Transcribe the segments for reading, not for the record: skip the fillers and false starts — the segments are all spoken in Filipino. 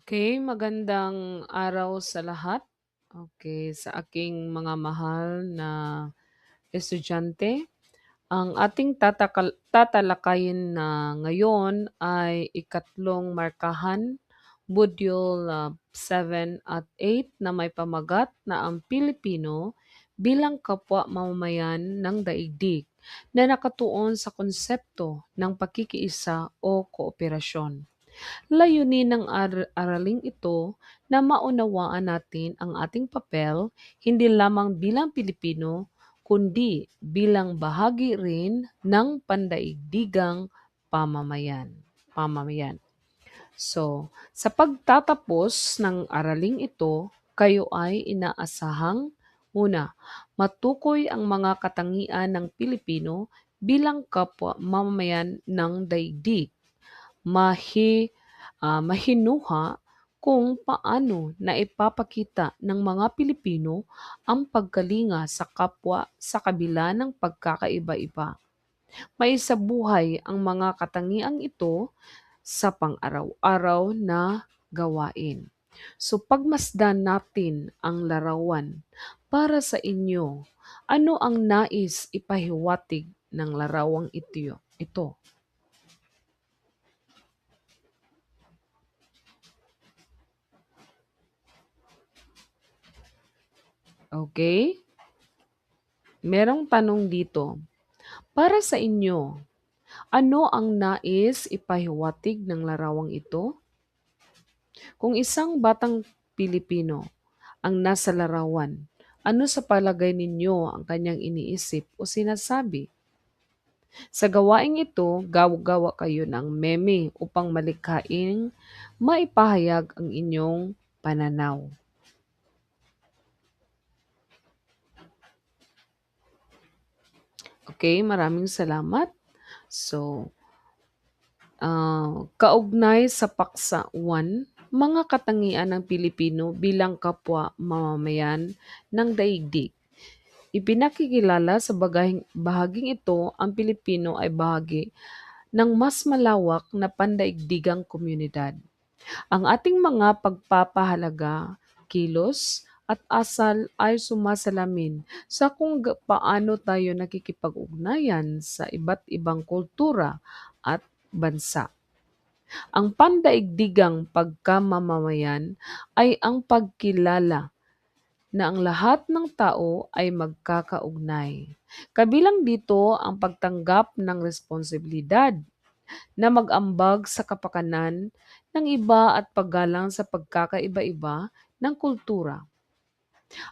Okay, magandang araw sa lahat. Okay, sa aking mga mahal na estudyante, ang ating tatalakayin na ngayon ay ikatlong markahan, Module 7 at 8 na may pamagat na ang Pilipino bilang kapwa mamamayan ng daigdig na nakatuon sa konsepto ng pakikiisa o kooperasyon. Layunin ng araling ito na maunawaan natin ang ating papel hindi lamang bilang Pilipino, kundi bilang bahagi rin ng pandaigdigang pamamayan. pamamayan. So, sa pagtatapos ng araling ito, kayo ay inaasahang una, matukoy ang mga katangian ng Pilipino bilang kapwa mamamayan ng daigdig mahinuha kung paano naipapakita ng mga Pilipino ang pagkalinga sa kapwa sa kabila ng pagkakaiba-iba. Maisabuhay ang mga katangiang ito sa pang-araw-araw na gawain. So pagmasdan natin ang larawan para sa inyo, ano ang nais ipahiwatig ng larawang ito? Okay? Merong tanong dito. Para sa inyo, ano ang nais ipahiwatig ng larawang ito? Kung isang batang Pilipino ang nasa larawan, ano sa palagay ninyo ang kanyang iniisip o sinasabi? Sa gawaing ito, gawa kayo ng meme upang malikhaing maipahayag ang inyong pananaw. Okay, maraming salamat. So, kaugnay sa paksa 1, mga katangian ng Pilipino bilang kapwa mamamayan ng daigdig. Ipinakikilala sa bahaging ito, ang Pilipino ay bahagi ng mas malawak na pandaigdigang komunidad. Ang ating mga pagpapahalaga, kilos, at asal ay sumasalamin sa kung paano tayo nakikipag-ugnayan sa iba't ibang kultura at bansa. Ang pandaigdigang pagkamamamayan ay ang pagkilala na ang lahat ng tao ay magkakaugnay. Kabilang dito ang pagtanggap ng responsibilidad na mag-ambag sa kapakanan ng iba at paggalang sa pagkakaiba-iba ng kultura.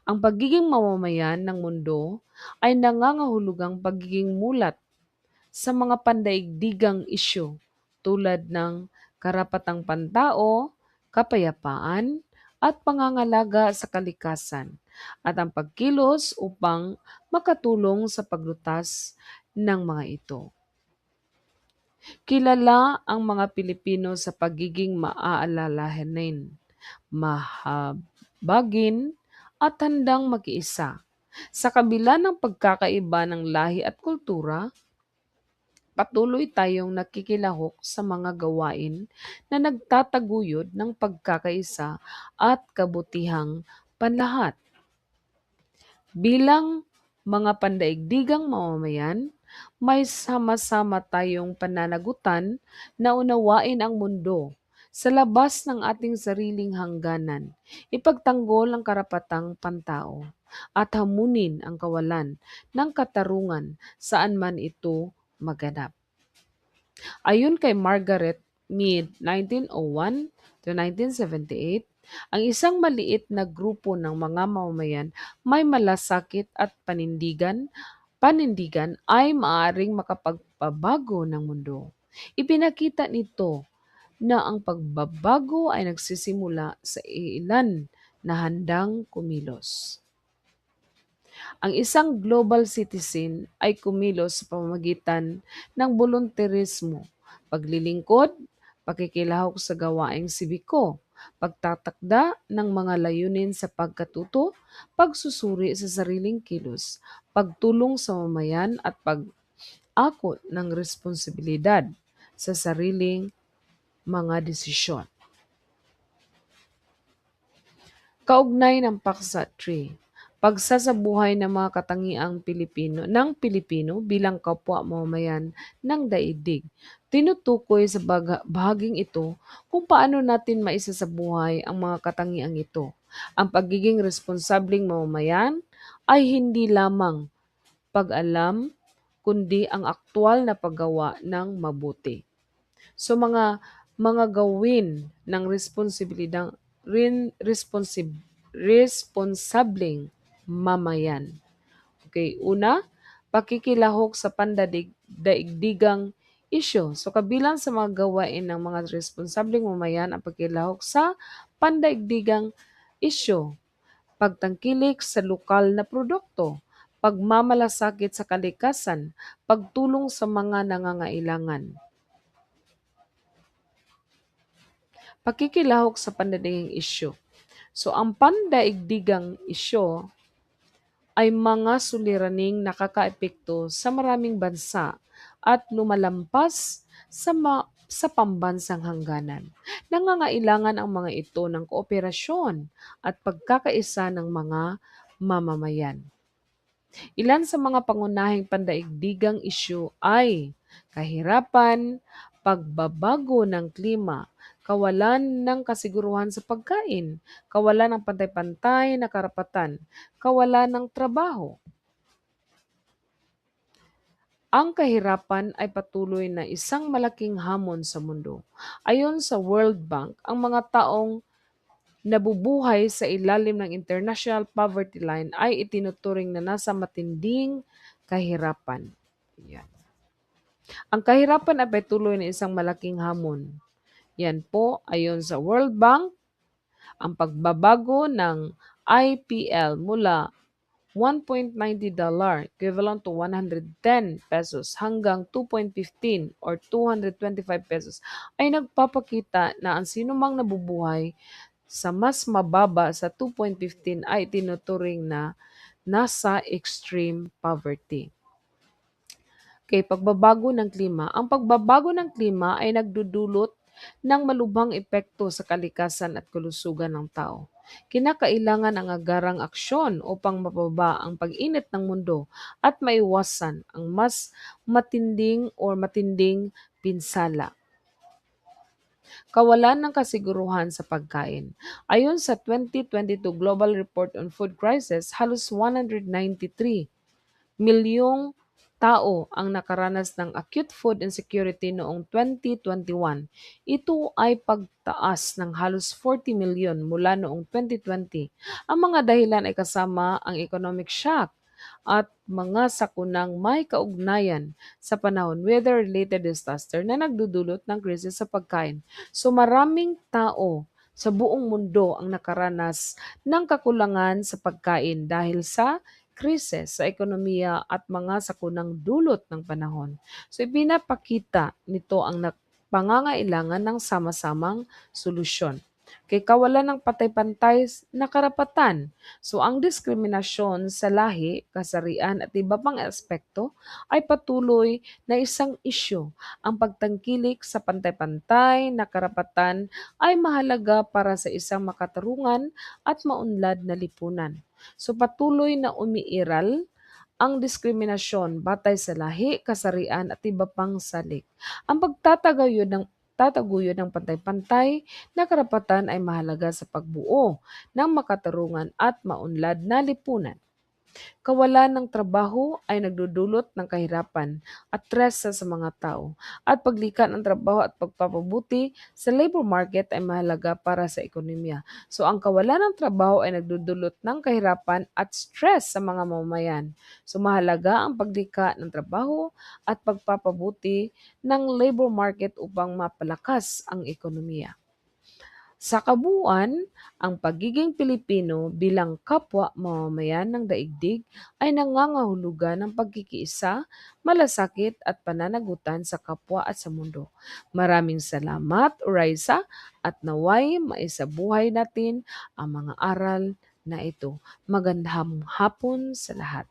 Ang pagiging mamamayan ng mundo ay nangangahulugang pagiging mulat sa mga pandaigdigang isyu tulad ng karapatang pantao, kapayapaan, at pangangalaga sa kalikasan at ang pagkilos upang makatulong sa paglutas ng mga ito. Kilala ang mga Pilipino sa pagiging maaalalahanin, mahabagin, at handang makiisa. Sa kabila ng pagkakaiba ng lahi at kultura, patuloy tayong nakikilahok sa mga gawain na nagtataguyod ng pagkakaisa at kabutihang panlahat. Bilang mga pandaigdigang mamamayan, may sama-sama tayong pananagutan na unawain ang mundo sa labas ng ating sariling hangganan, ipagtanggol ang karapatang pantao, at hamunin ang kawalan ng katarungan saan man ito maganap. Ayon kay Margaret Mead, 1901 to 1978, ang isang maliit na grupo ng mga mamamayan may malasakit at panindigan ay maaring makapagpabago ng mundo. Ipinakita nito na ang pagbabago ay nagsisimula sa ilan na handang kumilos. Ang isang global citizen ay kumilos sa pamamagitan ng volunteerismo, paglilingkod, pakikilahok sa gawaing sibiko, pagtatakda ng mga layunin sa pagkatuto, pagsusuri sa sariling kilos, pagtulong sa mamayan at pag-akot ng responsibilidad sa sariling mga desisyon. Kaugnay ng Paksa 3, pagsasabuhay ng mga katangiang Pilipino bilang kapwa mamamayan ng daigdig. Tinutukoy sa bahaging ito kung paano natin maisasabuhay ang mga katangiang ito. Ang pagiging responsableng mamamayan ay hindi lamang pag-alam, kundi ang aktwal na paggawa ng mabuti. So mga gawin ng responsableng mamayan. Okay, una, pakikilahok sa pandaigdigang isyu. So kabilang sa mga gawain ng mga responsableng mamayan ang pagkilahok sa pandaigdigang isyu, pagtangkilik sa lokal na produkto, pagmamalasakit sa kalikasan, pagtulong sa mga nangangailangan. Pakikilahok sa pandaigdigang isyu. So ang pandaigdigang isyu ay mga suliraning nakakaepekto sa maraming bansa at lumalampas sa pambansang hangganan. Nangangailangan ang mga ito ng kooperasyon at pagkakaisa ng mga mamamayan. Ilan sa mga pangunahing pandaigdigang isyu ay kahirapan, pagbabago ng klima, kawalan ng kasiguruhan sa pagkain, kawalan ng pantay-pantay na karapatan, kawalan ng trabaho. Ang kahirapan ay patuloy na isang malaking hamon sa mundo. Ayon sa World Bank, ang mga taong nabubuhay sa ilalim ng International Poverty Line ay itinuturing na nasa matinding kahirapan. Yan. Ang kahirapan ay patuloy na isang malaking hamon. Yan po, ayon sa World Bank, ang pagbabago ng IPL mula $1.90 equivalent to 110 pesos hanggang 2.15 or 225 pesos ay nagpapakita na ang sinumang nabubuhay sa mas mababa sa 2.15 ay tinuturing na nasa extreme poverty. Okay, pagbabago ng klima. Ang pagbabago ng klima ay nagdudulot ng malubhang epekto sa kalikasan at kalusugan ng tao. Kinakailangan ang agarang aksyon upang mababa ang pag-init ng mundo at maiwasan ang mas matinding pinsala. Kawalan ng kasiguruhan sa pagkain. Ayon sa 2022 Global Report on Food Crisis, halos 193 milyong tao ang nakaranas ng acute food insecurity noong 2021. Ito ay pagtaas ng halos 40 milyon mula noong 2020. Ang mga dahilan ay kasama ang economic shock at mga sakunang may kaugnayan sa panahon weather-related disaster na nagdudulot ng krisis sa pagkain. So maraming tao sa buong mundo ang nakaranas ng kakulangan sa pagkain dahil sa krisis sa ekonomiya at mga sakunang dulot ng panahon. So ipinapakita nito ang pangangailangan ng sama-samang solusyon. Kay kawalan ng patay-pantay na karapatan. So ang diskriminasyon sa lahi, kasarian at iba pang aspekto ay patuloy na isang isyu. Ang pagtangkilik sa pantay-pantay na karapatan ay mahalaga para sa isang makatarungan at maunlad na lipunan. So patuloy na umiiral ang diskriminasyon batay sa lahi, kasarian at iba pang salik. Ang tataguyod ng pantay-pantay na karapatan ay mahalaga sa pagbuo ng makatarungan at maunlad na lipunan. Kawalan ng trabaho ay nagdudulot ng kahirapan at stress sa mga tao. At paglikan ng trabaho at pagpapabuti sa labor market ay mahalaga para sa ekonomiya. So ang kawalan ng trabaho ay nagdudulot ng kahirapan at stress sa mga mamamayan. So mahalaga ang paglika ng trabaho at pagpapabuti ng labor market upang mapalakas ang ekonomiya. Sa kabuuan, ang pagiging Pilipino bilang kapwa mamamayan ng daigdig ay nangangahulugan ng pagkikiisa, malasakit at pananagutan sa kapwa at sa mundo. Maraming salamat, Raisa, at naway maisabuhay natin ang mga aral na ito. Magandang hapon sa lahat.